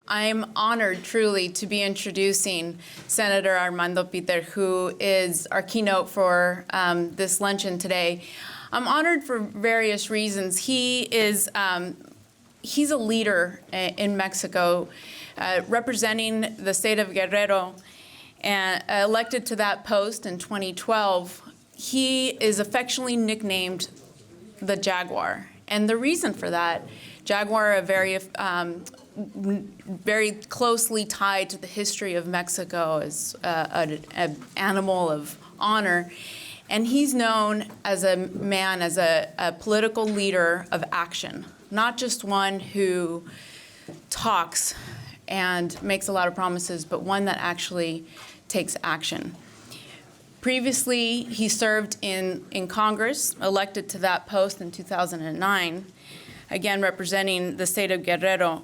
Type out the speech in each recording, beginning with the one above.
I'm honored, truly, to be introducing Senator Armando Peter, who is our keynote for this luncheon today. I'm honored for various reasons. He's a leader in Mexico, representing the state of Guerrero, and elected to that post in 2012. He is affectionately nicknamed the Jaguar, and the reason for that, Jaguar, a very closely tied to the history of Mexico as an animal of honor. And he's known as a man, as a political leader of action, not just one who talks and makes a lot of promises, but one that actually takes action. Previously, he served in Congress, elected to that post in 2009, again representing the state of Guerrero.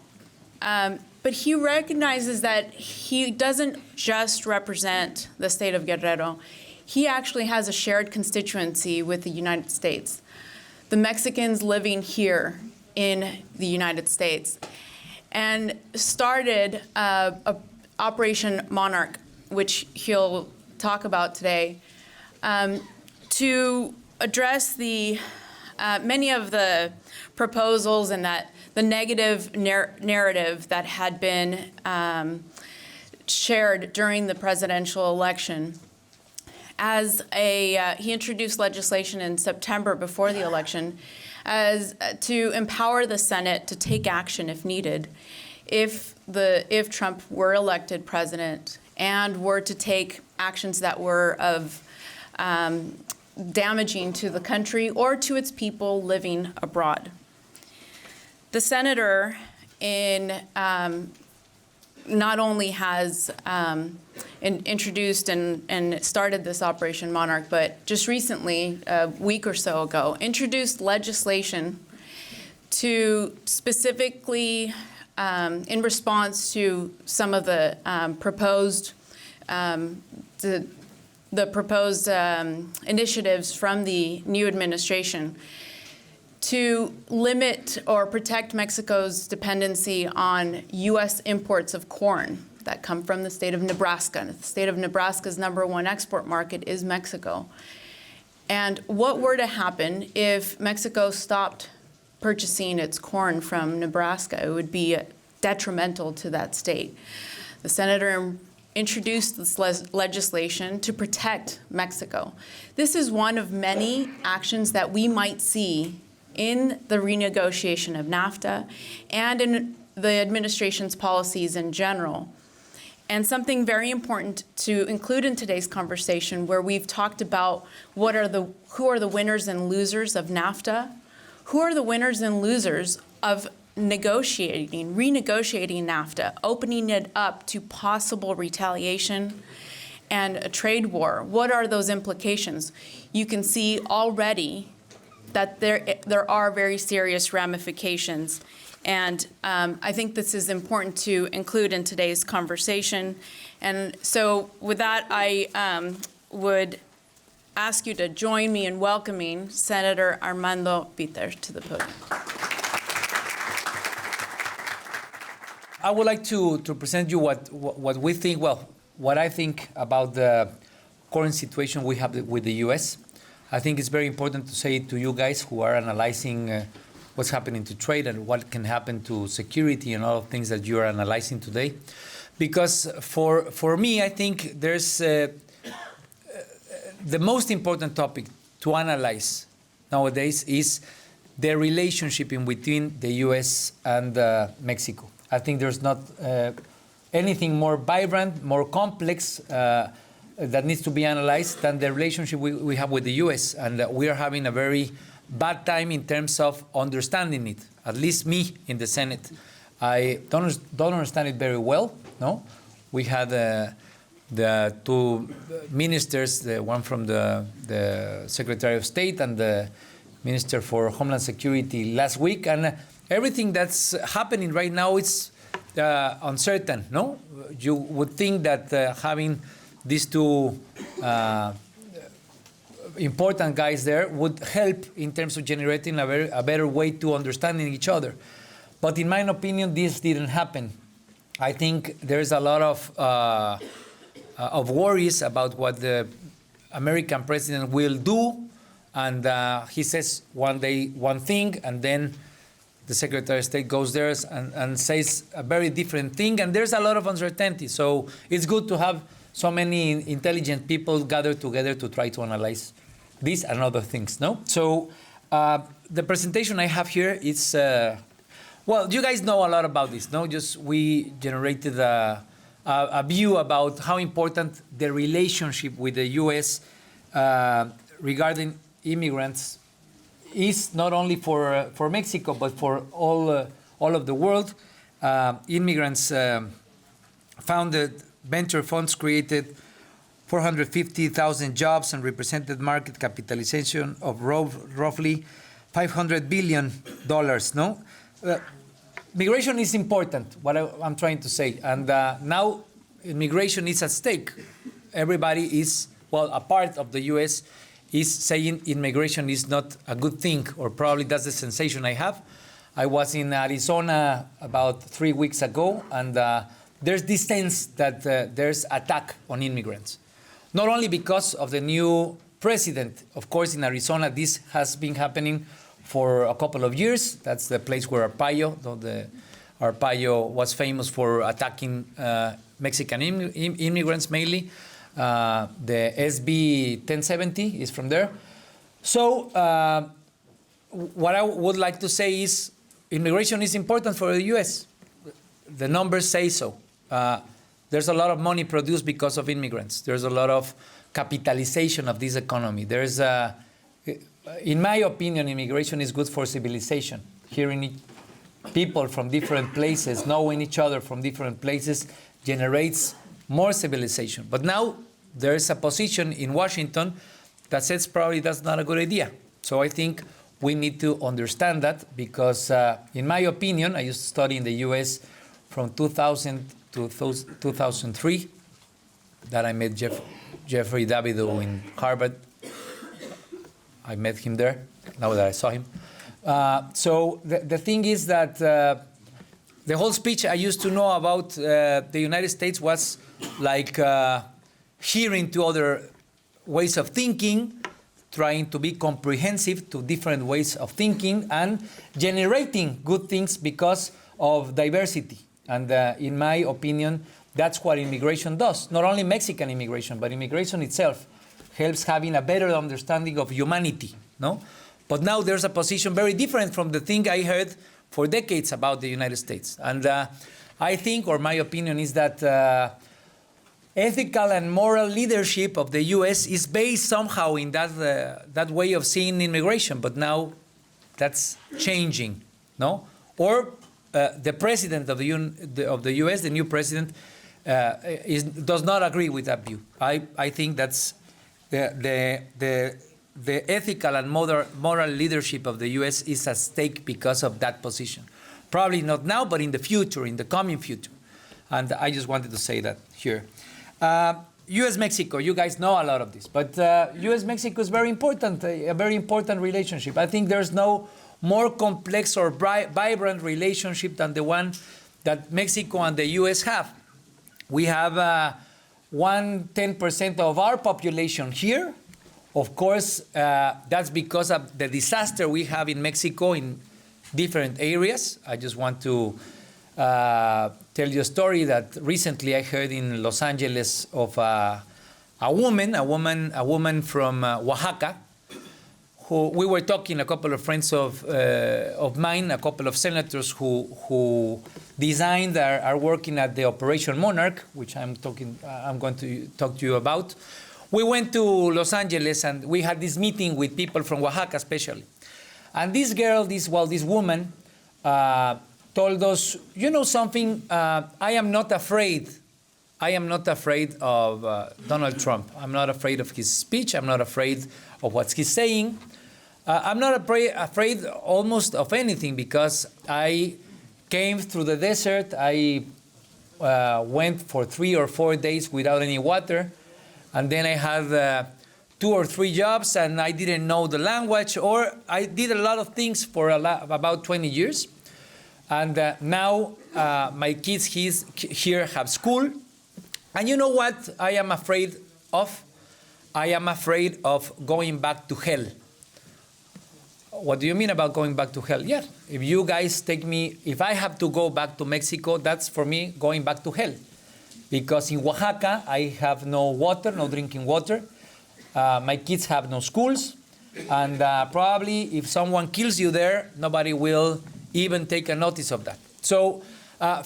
But he recognizes that he doesn't just represent the state of Guerrero. He actually has a shared constituency with the United States, the Mexicans living here in the United States, and started Operation Monarch, which he'll talk about today, to address the many of the proposals and the negative narrative that had been shared during the presidential election. He introduced legislation in September before the election to empower the Senate to take action if needed, if Trump were elected president and were to take actions that were of damaging to the country or to its people living abroad. The senator not only has introduced and started this Operation Monarch, but just recently, a week or so ago, introduced legislation to specifically, in response to some of the proposed initiatives from the new administration, to limit or protect Mexico's dependency on U.S. imports of corn that come from the state of Nebraska. And the state of Nebraska's #1 export market is Mexico. And what were to happen if Mexico stopped purchasing its corn from Nebraska? It would be detrimental to that state. The senator introduced this legislation to protect Mexico. This is one of many actions that we might see in the renegotiation of NAFTA and in the administration's policies in general. And something very important to include in today's conversation, where we've talked about who are the winners and losers of NAFTA, who are the winners and losers of renegotiating NAFTA, opening it up to possible retaliation and a trade war. What are those implications? You can see already that there are very serious ramifications. And I think this is important to include in today's conversation. And so with that, I would ask you to join me in welcoming Senator Armando Peter to the podium. I would like to present you what we think, what I think about the current situation we have with the U.S. I think it's very important to say to you guys who are analyzing what's happening to trade and what can happen to security and all of things that you are analyzing today. Because for me, I think there's the most important topic to analyze nowadays is the relationship in between the U.S. and Mexico. I think there's not anything more vibrant, more complex that needs to be analyzed than the relationship we have with the U.S. And we are having a very bad time in terms of understanding it. At least me in the Senate, I don't understand it very well. No, we had the two ministers, the one from the Secretary of State and the Minister for Homeland Security last week, and everything that's happening right now is uncertain. No, you would think that having these two important guys there would help in terms of generating a better way to understanding each other. But in my opinion, this didn't happen. I think there's a lot of worries about what the American president will do, and he says one day one thing, and then the Secretary of State goes there and says a very different thing, and there's a lot of uncertainty. So it's good to have so many intelligent people gathered together to try to analyze this and other things, no? So the presentation I have here is, well, you guys know a lot about this, no? Just we generated a view about how important the relationship with the U.S. Regarding immigrants is not only for Mexico, but for all of the world. Immigrants founded venture funds, created 450,000 jobs and represented market capitalization of roughly $500 billion, no? Migration is important, what I'm trying to say. And now immigration is at stake. Everybody is, well, a part of the U.S. is saying immigration is not a good thing, or probably that's the sensation I have. I was in Arizona about 3 weeks ago, and there's this sense that there's attack on immigrants. Not only because of the new president. Of course, in Arizona, this has been happening for a couple of years. That's the place where Arpaio was famous for attacking Mexican immigrants mainly. The SB 1070 is from there. So what I would like to say is immigration is important for the U.S. The numbers say so. There's a lot of money produced because of immigrants. There's a lot of capitalization of this economy. There's, in my opinion, immigration is good for civilization. Hearing people from different places, knowing each other from different places, generates more civilization. But now there is a position in Washington that says probably that's not a good idea. So I think we need to understand that because, in my opinion, I used to study in the U.S. from 2000 to 2003, that I met Jeffrey Davido in Harvard. I met him there, now that I saw him. So the thing is that the whole speech I used to know about the United States was like hearing to other ways of thinking, trying to be comprehensive to different ways of thinking, and generating good things because of diversity. And in my opinion, that's what immigration does. Not only Mexican immigration, but immigration itself helps having a better understanding of humanity, no? But now there's a position very different from the thing I heard for decades about the United States. And I think, or my opinion is that ethical and moral leadership of the U.S. is based somehow in that way of seeing immigration. But now that's changing, no? Or the president of the U.S., the new president, does not agree with that view. I think that's the ethical and moral leadership of the U.S. is at stake because of that position. Probably not now, but in the future, in the coming future. And I just wanted to say that here. U.S.-Mexico, you guys know a lot of this, but U.S.-Mexico is very important, a very important relationship. I think there's no more complex or vibrant relationship than the one that Mexico and the U.S. have. We have 10% of our population here. Of course, that's because of the disaster we have in Mexico in different areas. I just want to tell you a story that recently I heard in Los Angeles of a woman from Oaxaca. Who we were talking, a couple of friends of mine, a couple of senators who designed are working at the Operation Monarch, which I'm going to talk to you about. We went to Los Angeles and we had this meeting with people from Oaxaca, especially. And this girl, this woman, told us, you know something, I am not afraid. I am not afraid of Donald Trump. I'm not afraid of his speech. I'm not afraid of what he's saying. I'm not afraid almost of anything because I came through the desert. I went for 3 or 4 days without any water. and then I had 2 or 3 jobs, and I didn't know the language, or I did a lot of things for about 20 years. And now my kids here have school. And you know what I am afraid of? I am afraid of going back to hell. What do you mean about going back to hell? Yeah, if you guys take me, if I have to go back to Mexico, that's for me going back to hell. Because in Oaxaca, I have no water, no drinking water. My kids have no schools. And probably if someone kills you there, nobody will even take a notice of that. So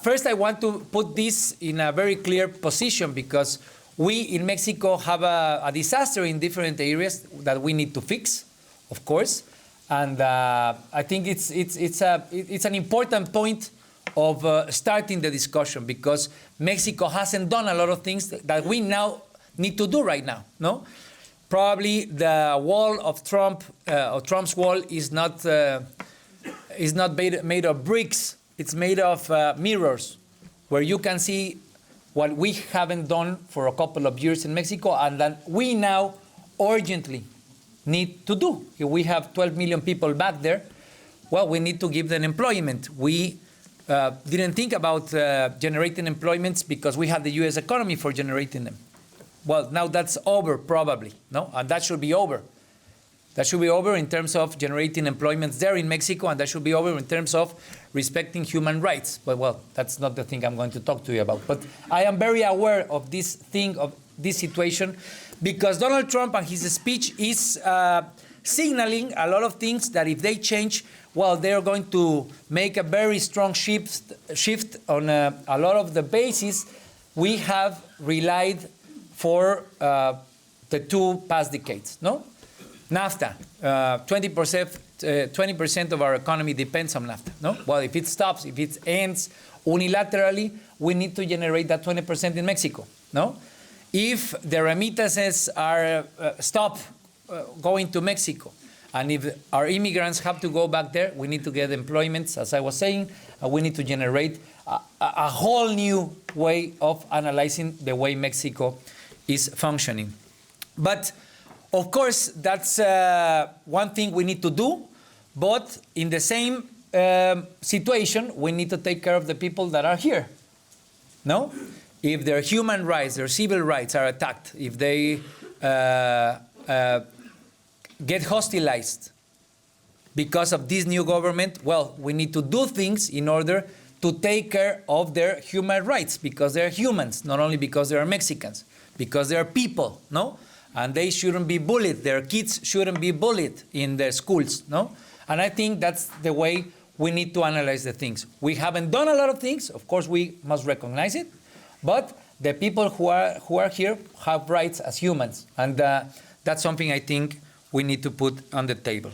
first I want to put this in a very clear position, because we in Mexico have a disaster in different areas that we need to fix, of course. And I think it's an important point of starting the discussion, because Mexico hasn't done a lot of things that we now need to do right now. No, probably the wall of Trump, or Trump's wall, is not made of bricks. It's made of mirrors, where you can see what we haven't done for a couple of years in Mexico, and that we now urgently need to do. If we have 12 million people back there, well, we need to give them employment. We didn't think about generating employments because we have the U.S. economy for generating them. Well, now that's over, probably, no? And that should be over. That should be over in terms of generating employments there in Mexico, and that should be over in terms of respecting human rights. But, well, that's not the thing I'm going to talk to you about. But I am very aware of this thing, of this situation, because Donald Trump and his speech is signaling a lot of things that if they change, well, they're going to make a very strong shift on a lot of the bases we have relied for the 2 past decades, no? NAFTA, 20% of our economy depends on NAFTA, no? Well, if it stops, if it ends unilaterally, we need to generate that 20% in Mexico, no? If the remittances are stop going to Mexico, and if our immigrants have to go back there, we need to get employments, as I was saying, and we need to generate a whole new way of analyzing the way Mexico is functioning. But of course, that's one thing we need to do, but in the same situation, we need to take care of the people that are here, no? If their human rights, their civil rights are attacked, if they get hostilized because of this new government, well, we need to do things in order to take care of their human rights, because they're humans, not only because they are Mexicans, because they are people, no? And they shouldn't be bullied. Their kids shouldn't be bullied in their schools, no? And I think that's the way we need to analyze the things. We haven't done a lot of things. Of course, we must recognize it. But the people who are here have rights as humans. And that's something I think we need to put on the table.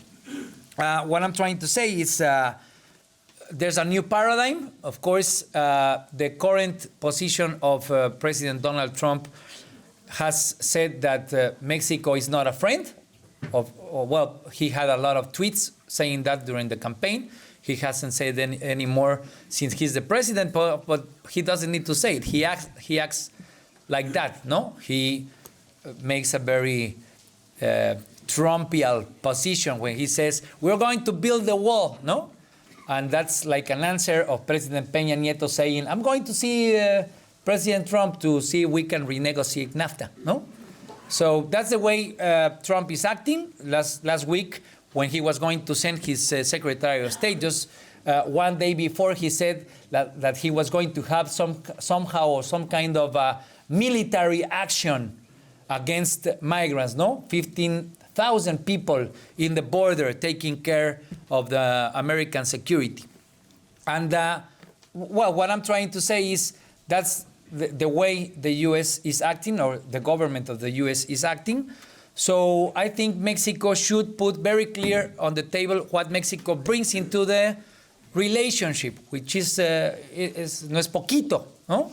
What I'm trying to say is there's a new paradigm. Of course, the current position of President Donald Trump has said that Mexico is not a friend. Well, he had a lot of tweets saying that during the campaign. He hasn't said any more since he's the president, but he doesn't need to say it. He acts like that, no? He makes a very Trumpian position when he says, we're going to build the wall, no? And that's like an answer of President Peña Nieto saying, I'm going to see President Trump to see if we can renegotiate NAFTA, no? So that's the way Trump is acting. Last week, when he was going to send his Secretary of State, just one day before, he said that he was going to have somehow or some kind of military action against migrants, no? 15,000 people in the border taking care of the American security. And, well, what I'm trying to say is that's the way the U.S. is acting, or the government of the U.S. is acting. So I think Mexico should put very clear on the table what Mexico brings into the relationship, which is no es poquito, no?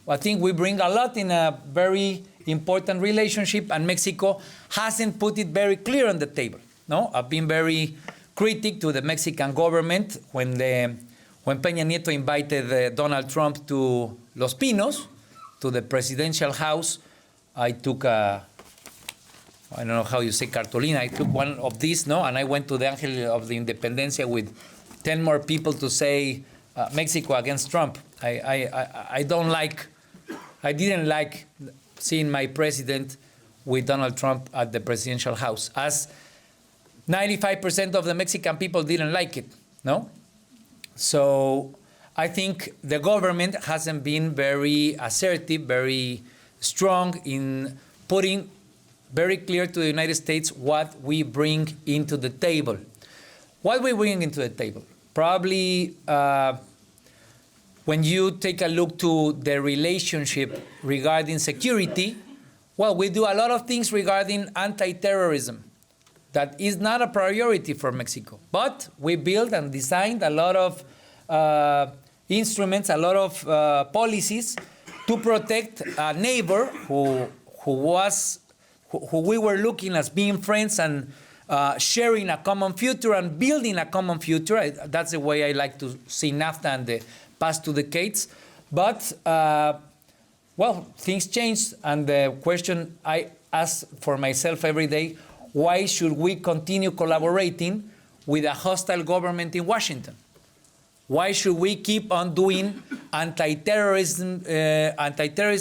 I think we bring a lot in a very important relationship, and Mexico hasn't put it very clear on the table, no? I've been very critic to the Mexican government when Peña Nieto invited Donald Trump to Los Pinos, to the presidential house, I took a, I don't know how you say cartolina. I took one of these, no, and I went to the Angel of the Independencia with 10 more people to say Mexico against Trump. I didn't like seeing my president with Donald Trump at the presidential house, as 95% of the Mexican people didn't like it, no? So I think the government hasn't been very assertive, very strong in putting very clear to the United States what we bring into the table. What we bring into the table? Probably when you take a look to the relationship regarding security, well, we do a lot of things regarding anti-terrorism. That is not a priority for Mexico. But we built and designed a lot of instruments, a lot of policies to protect a neighbor who we were looking as being friends and sharing a common future and building a common future. That's the way I like to see NAFTA and the past 2 decades. But, well, things changed, and the question I ask for myself every day, why should we continue collaborating with a hostile government in Washington? Why should we keep on doing anti-terrorist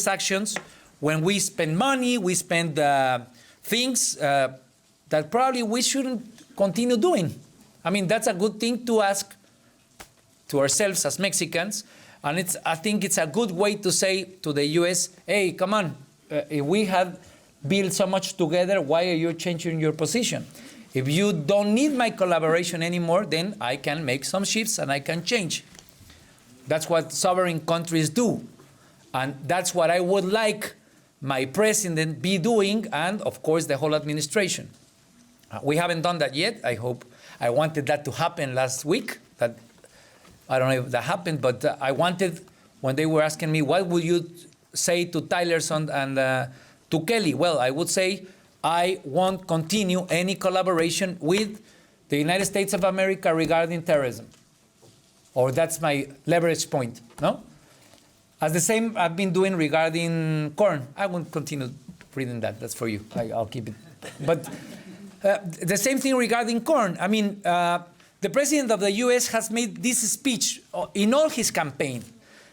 actions when we spend money, we spend things that probably we shouldn't continue doing? I mean, that's a good thing to ask to ourselves as Mexicans, and I think it's a good way to say to the U.S., hey, come on, if we have built so much together, why are you changing your position? If you don't need my collaboration anymore, then I can make some shifts and I can change. That's what sovereign countries do. And that's what I would like my president be doing, and of course the whole administration. We haven't done that yet. I wanted that to happen last week. I don't know if that happened, but I wanted, when they were asking me, what would you say to Tillerson and to Kelly? Well, I would say, I won't continue any collaboration with the United States of America regarding terrorism. Or that's my leverage point, no? As the same I've been doing regarding corn. I won't continue reading that. That's for you. I'll keep it. But the same thing regarding corn. I mean, the president of the U.S. has made this speech in all his campaign,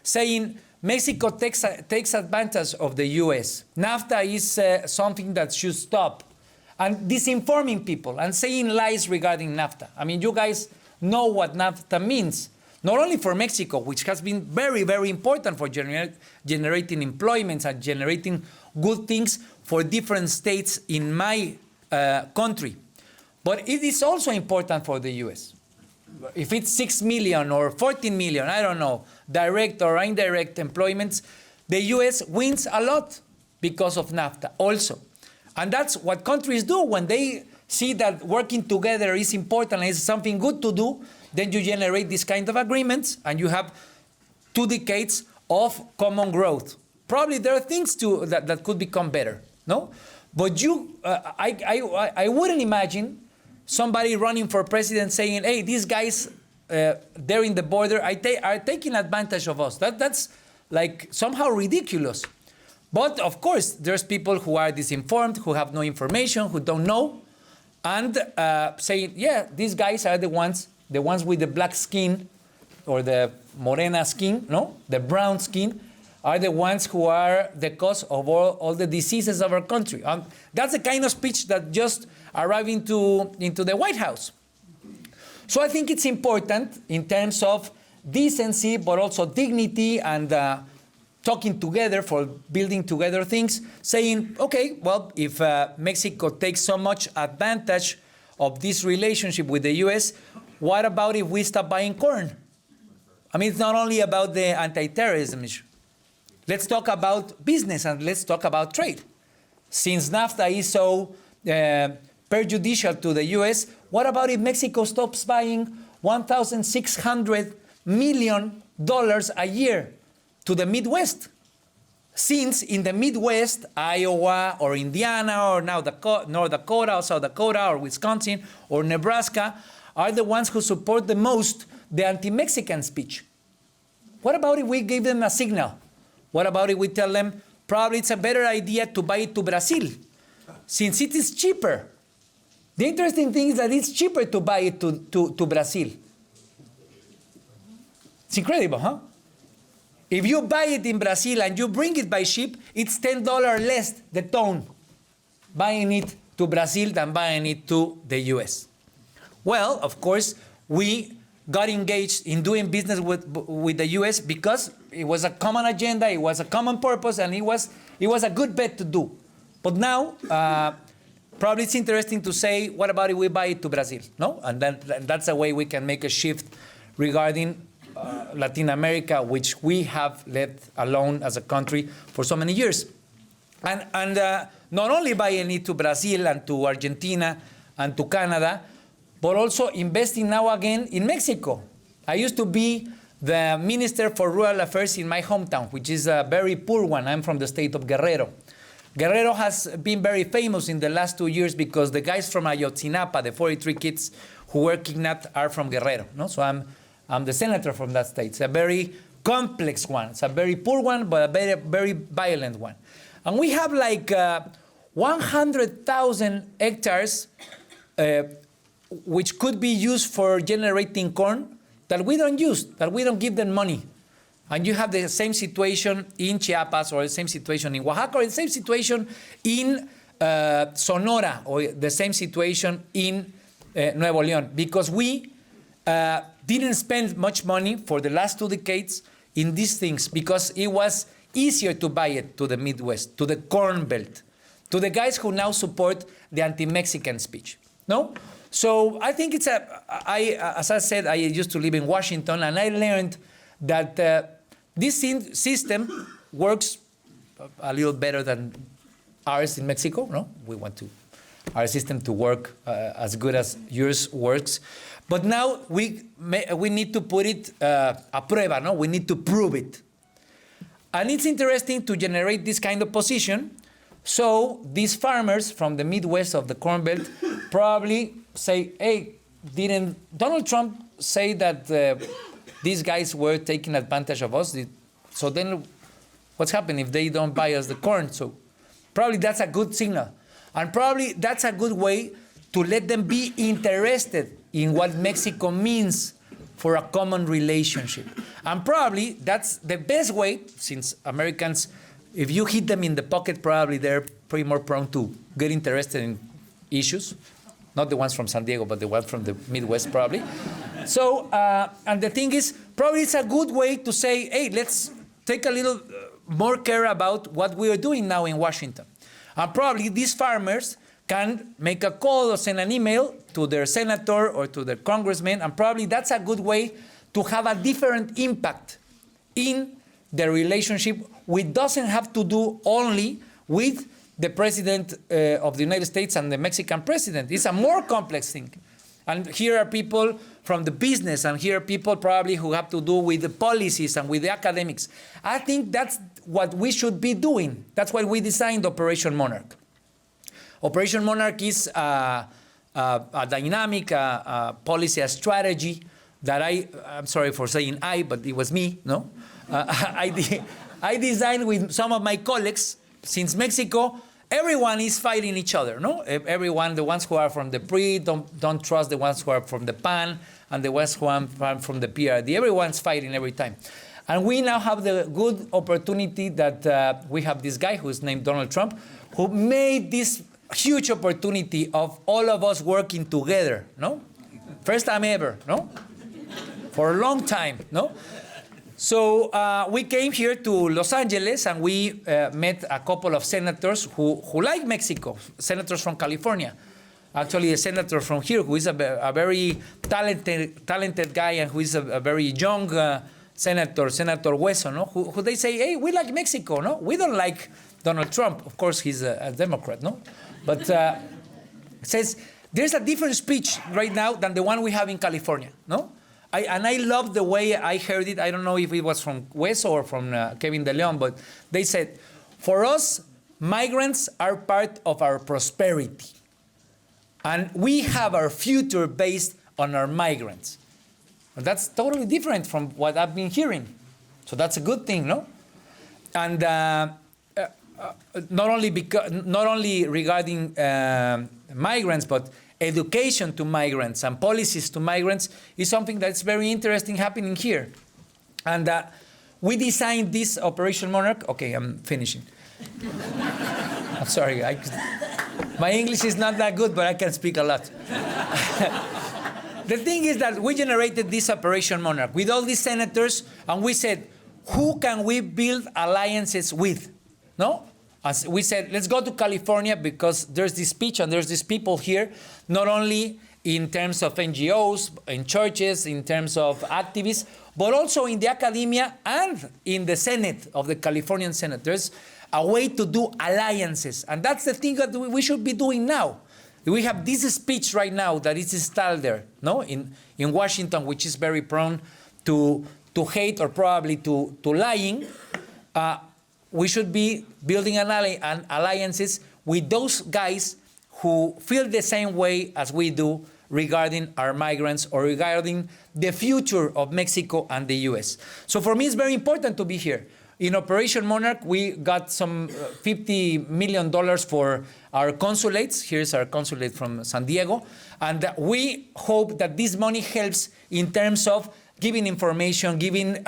saying Mexico takes advantage of the U.S. NAFTA is something that should stop. And disinforming people and saying lies regarding NAFTA. I mean, you guys know what NAFTA means. Not only for Mexico, which has been very, very important for generating employment and generating good things for different states in my country. But it is also important for the U.S. If it's 6 million or 14 million, I don't know, direct or indirect employments, the U.S. wins a lot because of NAFTA also. And that's what countries do when they see that working together is important and is something good to do. Then you generate this kind of agreements and you have 2 decades of common growth. Probably there are things that could become better, no? But I wouldn't imagine somebody running for president saying, hey, these guys there in the border are taking advantage of us. That's like somehow ridiculous. But of course, there's people who are disinformed, who have no information, who don't know, and saying, yeah, these guys are the ones with the black skin or the morena skin, no? The brown skin are the ones who are the cause of all the diseases of our country. That's the kind of speech that just arrived into the White House. So I think it's important in terms of decency, but also dignity and talking together for building together things, saying, okay, well, if Mexico takes so much advantage of this relationship with the U.S., what about if we stop buying corn? I mean, it's not only about the anti-terrorism issue. Let's talk about business and let's talk about trade. Since NAFTA is so prejudicial to the U.S., what about if Mexico stops buying $1,600 million a year to the Midwest? Since in the Midwest, Iowa or Indiana or now North Dakota or South Dakota or Wisconsin or Nebraska are the ones who support the most the anti-Mexican speech. What about if we give them a signal? What about if we tell them, probably it's a better idea to buy it to Brazil, since it is cheaper. The interesting thing is that it's cheaper to buy it to Brazil. It's incredible, huh? If you buy it in Brazil and you bring it by ship, it's $10 less the ton buying it to Brazil than buying it to the US. Well, of course, we got engaged in doing business with the US because it was a common agenda, it was a common purpose, and it was a good bet to do. But now, probably it's interesting to say, what about if we buy it to Brazil? No? And that's a way we can make a shift regarding Latin America, which we have left alone as a country for so many years. And not only buying it to Brazil and to Argentina and to Canada, but also investing now again in Mexico. I used to be the Minister for Rural Affairs in my hometown, which is a very poor one. I'm from the state of Guerrero. Guerrero has been very famous in the last 2 years because the guys from Ayotzinapa, the 43 kids who were kidnapped, are from Guerrero. No? So I'm the senator from that state. It's a very complex one. It's a very poor one, but a very, very violent one. And we have like 100,000 hectares which could be used for generating corn that we don't use, that we don't give them money. And you have the same situation in Chiapas, or the same situation in Oaxaca, or the same situation in Sonora, or the same situation in Nuevo León, because we didn't spend much money for the last 2 decades in these things, because it was easier to buy it to the Midwest, to the Corn Belt, to the guys who now support the anti-Mexican speech. No? So I think it's as I said, I used to live in Washington, and I learned that this system works a little better than ours in Mexico. No? We want our system to work as good as yours works. But now we need to put it a prueba, no? We need to prove it. And it's interesting to generate this kind of position. So these farmers from the Midwest of the Corn Belt probably say, hey, didn't Donald Trump say that these guys were taking advantage of us? So then what's happening if they don't buy us the corn? So probably that's a good signal. And probably that's a good way to let them be interested in what Mexico means for a common relationship. And probably that's the best way, since Americans, if you hit them in the pocket, probably they're pretty more prone to get interested in issues. Not the ones from San Diego, but the ones from the Midwest, probably. So, and the thing is, probably it's a good way to say, hey, let's take a little more care about what we are doing now in Washington. And probably these farmers can make a call or send an email to their senator or to their congressman, and probably that's a good way to have a different impact in the relationship, which doesn't have to do only with the president of the United States and the Mexican president. It's a more complex thing. And here are people from the business, and here are people probably who have to do with the policies and with the academics. I think that's what we should be doing. That's why we designed Operation Monarch. Operation Monarch is a dynamic policy, a strategy that I'm sorry for saying but it was me, no? I designed with some of my colleagues. Since Mexico, everyone is fighting each other, no? Everyone, the ones who are from the PRI don't trust the ones who are from the PAN, and the ones who are from the PRD. Everyone's fighting every time. And we now have the good opportunity that we have this guy who is named Donald Trump, who made this huge opportunity of all of us working together, no? First time ever, no? For a long time, no? So we came here to Los Angeles, and we met a couple of senators who like Mexico, senators from California. Actually, a senator from here who is a very talented guy, and who is a very young senator, Senator Hueso, no? Who they say, hey, we like Mexico, no? We don't like Donald Trump. Of course, he's a Democrat, no? But says there's a different speech right now than the one we have in California, no? I love the way I heard it. I don't know if it was from Hueso or from Kevin De Leon, but they said, for us, migrants are part of our prosperity. And we have our future based on our migrants. And that's totally different from what I've been hearing. So that's a good thing, no? And not only regarding migrants, but education to migrants and policies to migrants is something that's very interesting happening here. And we designed this Operation Monarch. Okay, I'm finishing. I'm sorry. My English is not that good, but I can speak a lot. The thing is that we generated this Operation Monarch with all these senators, and we said, who can we build alliances with? No? As we said, let's go to California because there's this speech and there's these people here, not only in terms of NGOs, in churches, in terms of activists, but also in the academia and in the Senate of the Californian Senate. There's a way to do alliances. And that's the thing that we should be doing now. We have this speech right now that is installed there, no, in Washington, which is very prone to hate or probably to lying. We should be building alliances with those guys who feel the same way as we do regarding our migrants or regarding the future of Mexico and the US. So for me, it's very important to be here. In Operation Monarch, we got some $50 million for our consulates. Here's our consulate from San Diego. And we hope that this money helps in terms of giving information, giving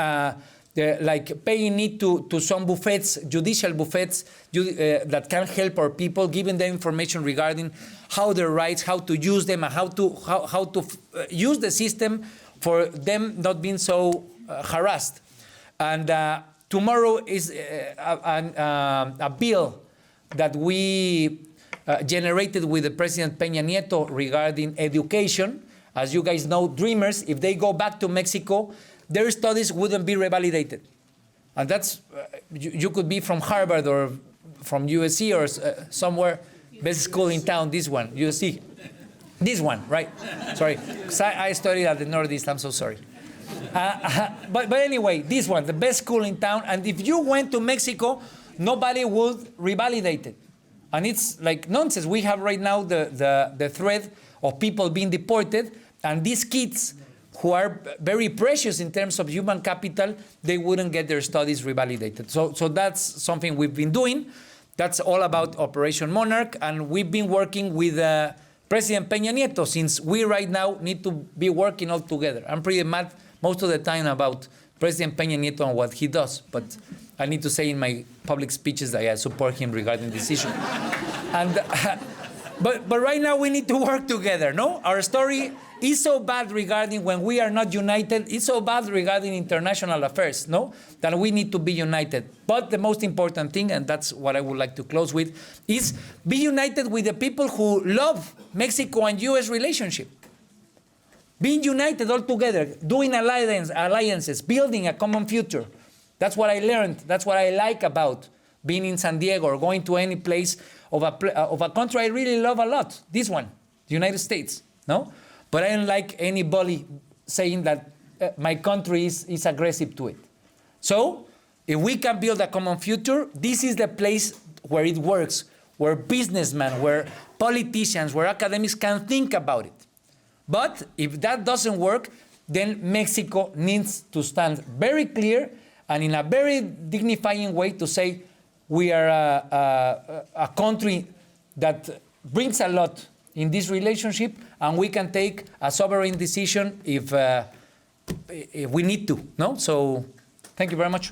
like paying it to some buffets, judicial buffets that can help our people, giving them information regarding how their rights, how to use them, and how to use the system for them not being so harassed. And tomorrow is a bill that we generated with the President Peña Nieto regarding education. As you guys know, Dreamers, if they go back to Mexico, their studies wouldn't be revalidated. And that's, you could be from Harvard or from USC or somewhere, best school in town, this one, USC. This one, right? Sorry, I studied at the Northeast, I'm so sorry. But anyway, this one, the best school in town, and if you went to Mexico, nobody would revalidate it. And it's like nonsense. We have right now the threat of people being deported, and these kids who are very precious in terms of human capital, they wouldn't get their studies revalidated. So that's something we've been doing. That's all about Operation Monarch, and we've been working with President Peña Nieto, since we right now need to be working all together. I'm pretty mad most of the time about President Peña Nieto and what he does, but I need to say in my public speeches that I support him regarding this issue. And but right now we need to work together, no? Our story is so bad regarding when we are not united. It's so bad regarding international affairs, no? That we need to be united. But the most important thing, and that's what I would like to close with, is be united with the people who love Mexico and U.S. relationship. Being united all together, doing alliances, building a common future. That's what I learned. That's what I like about being in San Diego or going to any place of a country I really love a lot. This one, the United States, no? But I don't like anybody saying that my country is aggressive to it. So, if we can build a common future, this is the place where it works, where businessmen, where politicians, where academics can think about it. But if that doesn't work, then Mexico needs to stand very clear and in a very dignifying way to say we are a country that brings a lot in this relationship, and we can take a sovereign decision if we need to. No? So, thank you very much.